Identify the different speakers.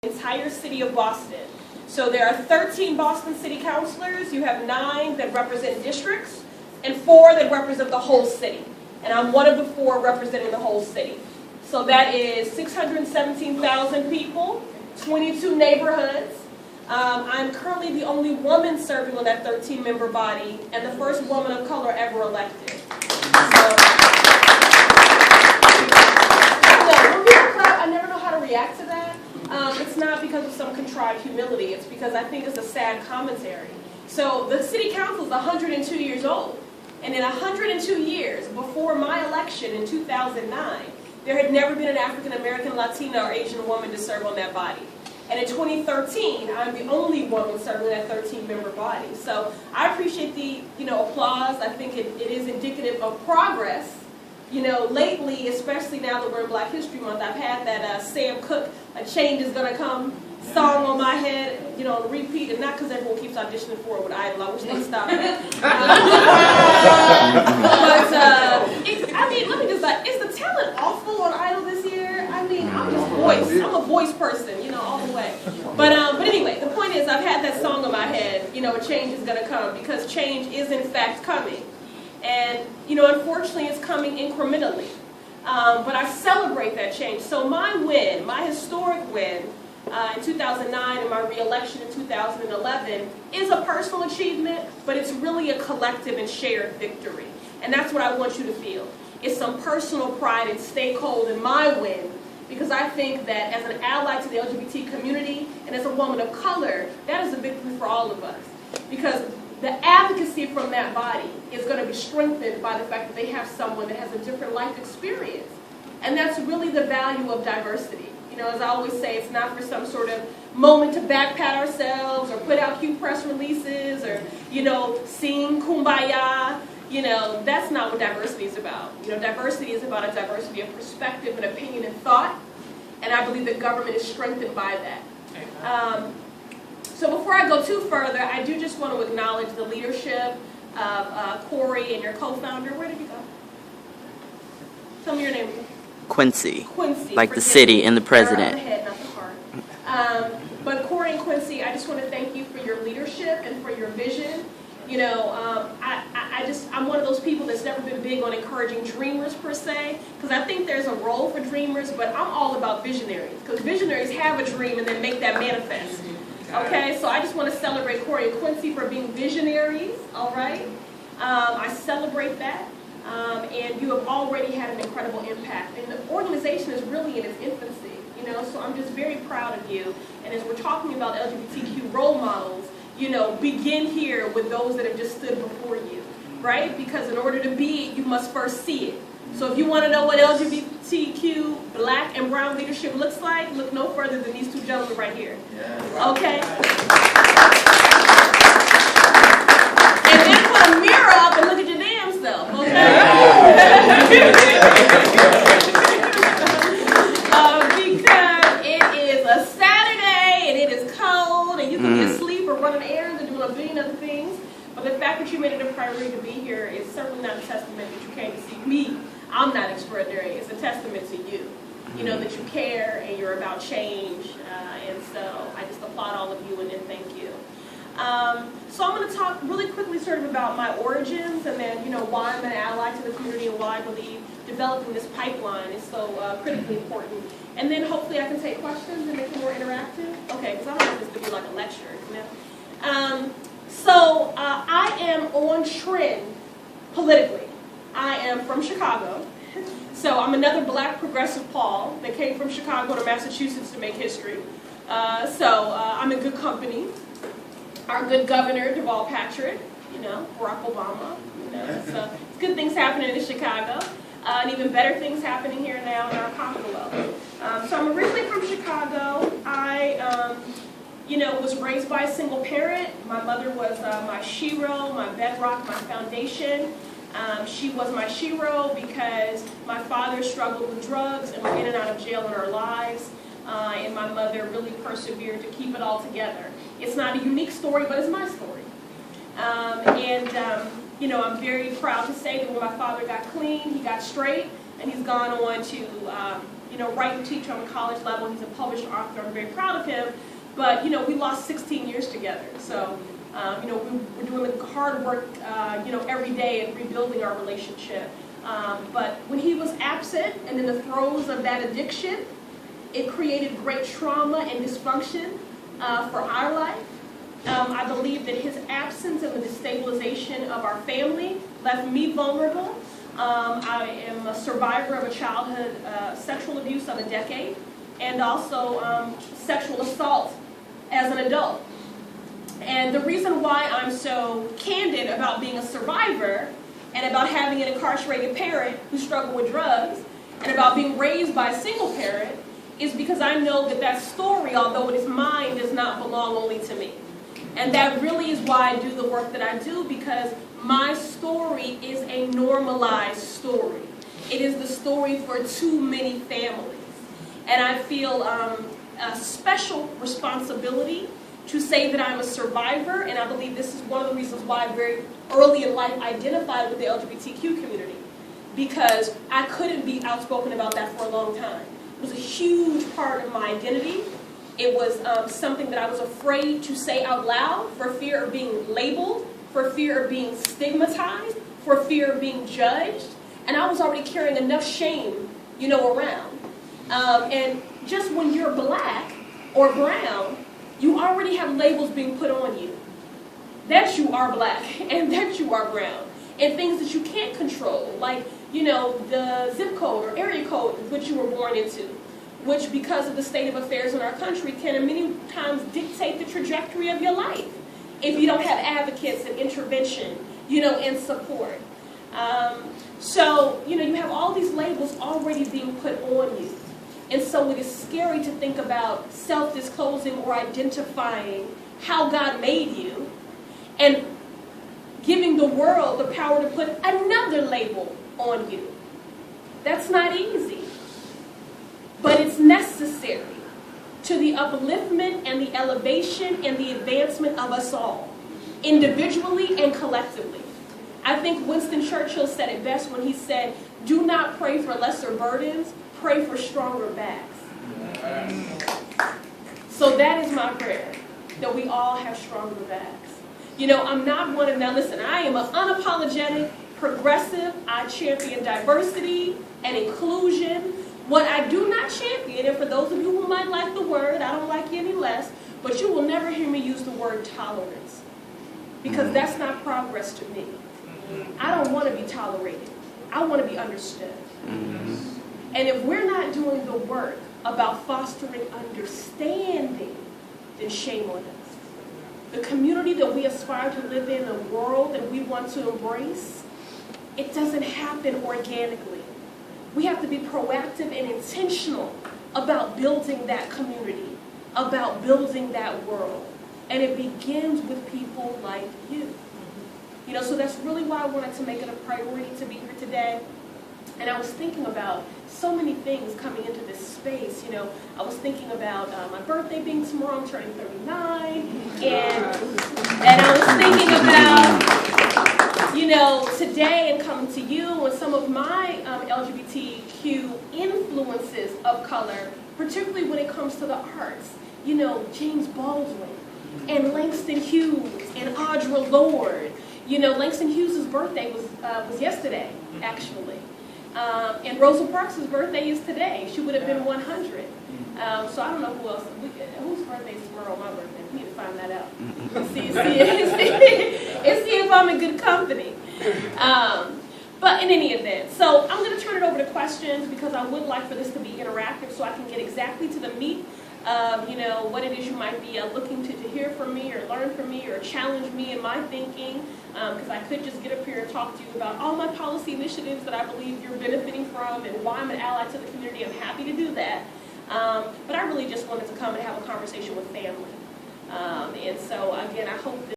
Speaker 1: entire city of Boston. So there are 13 Boston City Councilors. You have 9 that represent districts and 4 that represent the whole city. And I'm one of the 4 representing the whole city. So that is 617,000 people, 22 neighborhoods. I'm currently the only woman serving on that 13-member body and the first woman of color ever elected. So, when people clap, I never know how to react to that. It's not because of some contrived humility. It's because I think it's a sad commentary. So the city council is 102 years old. And in 102 years, before my election in 2009, there had never been an African American, Latina, or Asian woman to serve on that body. And in 2013, I'm the only woman serving that 13-member body. So I appreciate the applause. I think it is indicative of progress. Lately, especially now that we're in Black History Month, I've had that Sam Cooke, "A Change Is Gonna Come" song on my head, on repeat, and not because everyone keeps auditioning for it with Idol. I wish they'd stop it. Let me just is the talent awful on Idol this year? I'm just voice. I'm a voice person, all the way. But anyway, the point is, I've had that song on my head, "A change is gonna come," because change is in fact coming. And, unfortunately, it's coming incrementally. But I celebrate that change. So my win, my historic win in 2009 and my re-election in 2011 is a personal achievement, but it's really a collective and shared victory. And that's what I want you to feel. It's some personal pride and stakehold in my win, because I think that as an ally to the LGBT community and as a woman of color, that is a victory for all of us. Because the advocacy from that body is going to be strengthened by the fact that they have someone that has a different life experience. And that's really the value of diversity. As I always say, it's not for some sort of moment to backpat ourselves or put out cute press releases or, sing Kumbaya. That's not what diversity is about. Diversity is about a diversity of perspective and opinion and thought. And I believe that government is strengthened by that. So before I go too further, I do just want to acknowledge the leadership of Corey and your co-founder. Where did you go? Tell me your name.
Speaker 2: Quincy.
Speaker 1: Quincy.
Speaker 2: Like the city and the president.
Speaker 1: The head, not the heart. But Corey and Quincy, I just want to thank you for your leadership and for your vision. I'm one of those people that's never been big on encouraging dreamers per se, because I think there's a role for dreamers, but I'm all about visionaries, because visionaries have a dream and then make that manifest. Okay, so I just want to celebrate Corey and Quincy for being visionaries, all right? I celebrate that, and you have already had an incredible impact. And the organization is really in its infancy, so I'm just very proud of you. And as we're talking about LGBTQ role models, begin here with those that have just stood before you, right? Because in order to be it, you must first see it. So if you want to know what LGBTQ Black and brown leadership looks like, look no further than these 2 gentlemen right here. Okay? And then put a mirror up and look at your damn self, okay? Because it is a Saturday and it is cold and you can be asleep or running errands and doing a billion other things. But the fact that you made it a priority to be here is certainly not a testament that you came to see me. I'm not extraordinary. It's a testament to you, that you care and you're about change. And so I just applaud all of you and then thank you. So I'm going to talk really quickly sort of about my origins and then, why I'm an ally to the community and why I believe developing this pipeline is so critically important. And then hopefully I can take questions and make it more interactive. Okay, because I don't want this to be like a lecture, So I am on trend politically. I am from Chicago, so I'm another Black progressive Paul that came from Chicago to Massachusetts to make history. I'm in good company. Our good governor, Deval Patrick, Barack Obama, so it's good things happening in Chicago, and even better things happening here now in our Commonwealth. So I'm originally from Chicago. I was raised by a single parent. My mother was my shero, my bedrock, my foundation. She was my shero because my father struggled with drugs and was in and out of jail in our lives. And my mother really persevered to keep it all together. It's not a unique story, but it's my story. I'm very proud to say that when my father got clean, he got straight, and he's gone on to write and teach on a college level. He's a published author. I'm very proud of him. But, we lost 16 years together. So, we're doing the hard work, every day at rebuilding our relationship. But when he was absent and in the throes of that addiction, it created great trauma and dysfunction for our life. I believe that his absence and the destabilization of our family left me vulnerable. I am a survivor of a childhood sexual abuse of a decade, and also sexual assault as an adult. And the reason why I'm so candid about being a survivor and about having an incarcerated parent who struggled with drugs and about being raised by a single parent is because I know that that story, although it is mine, does not belong only to me. And that really is why I do the work that I do, because my story is a normalized story. It is the story for too many families. And I feel a special responsibility to say that I'm a survivor, and I believe this is one of the reasons why I very early in life identified with the LGBTQ community, because I couldn't be outspoken about that for a long time. It was a huge part of my identity. It was something that I was afraid to say out loud for fear of being labeled, for fear of being stigmatized, for fear of being judged. And I was already carrying enough shame, around. And just when you're black or brown, you already have labels being put on you. That you are black and that you are brown. And things that you can't control, like, the zip code or area code which you were born into, which because of the state of affairs in our country can many times dictate the trajectory of your life if you don't have advocates and intervention, and support. So, you have all these labels already being put on you. And so it is scary to think about self-disclosing or identifying how God made you and giving the world the power to put another label on you. That's not easy. But it's necessary to the upliftment and the elevation and the advancement of us all, individually and collectively. I think Winston Churchill said it best when he said, "Do not pray for lesser burdens, pray for stronger backs." So that is my prayer, that we all have stronger backs. I'm not one of, now listen, I am an unapologetic progressive. I champion diversity and inclusion. What I do not champion, and for those of you who might like the word, I don't like you any less, but you will never hear me use the word tolerance, because that's not progress to me. I don't want to be tolerated. I want to be understood. And if we're not doing the work about fostering understanding, then shame on us. The community that we aspire to live in, the world that we want to embrace, it doesn't happen organically. We have to be proactive and intentional about building that community, about building that world. And it begins with people like you. So that's really why I wanted to make it a priority to be here today. And I was thinking about so many things coming into this space. I was thinking about my birthday being tomorrow. I'm turning 39. And I was thinking about, today and coming to you and some of my LGBTQ influences of color, particularly when it comes to the arts. James Baldwin and Langston Hughes and Audre Lorde. Langston Hughes' birthday was yesterday, actually. And Rosa Parks' birthday is today. She would have been 100. So I don't know who else. Whose birthday is tomorrow? My birthday. We need to find that out. See if I'm in good company. But in any event, so I'm going to turn it over to questions, because I would like for this to be interactive so I can get exactly to the meat of, what it is you might be looking to hear from me or learn from me or challenge me in my thinking, because I could just get up here and talk to you about all my policy initiatives that I believe you're benefiting from and why I'm an ally to the community. I'm happy to do that. But I really just wanted to come and have a conversation with family. And so, again, I hope that